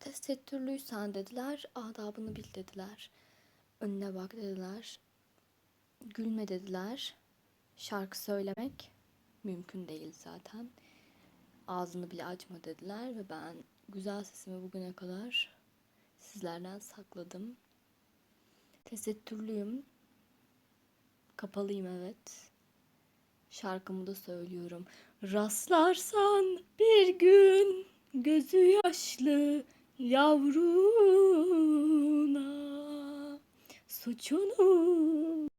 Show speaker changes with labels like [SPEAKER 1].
[SPEAKER 1] Tesettürlüysen dediler, adabını bil dediler. Önüne bak dediler. Gülme dediler. Şarkı söylemek mümkün değil zaten. Ağzını bile açma dediler ve ben güzel sesimi bugüne kadar sizlerden sakladım. Tesettürlüyüm. Kapalıyım evet. Şarkımı da söylüyorum. Rastlarsan bir gün gözü yaşlı yavruna suçunu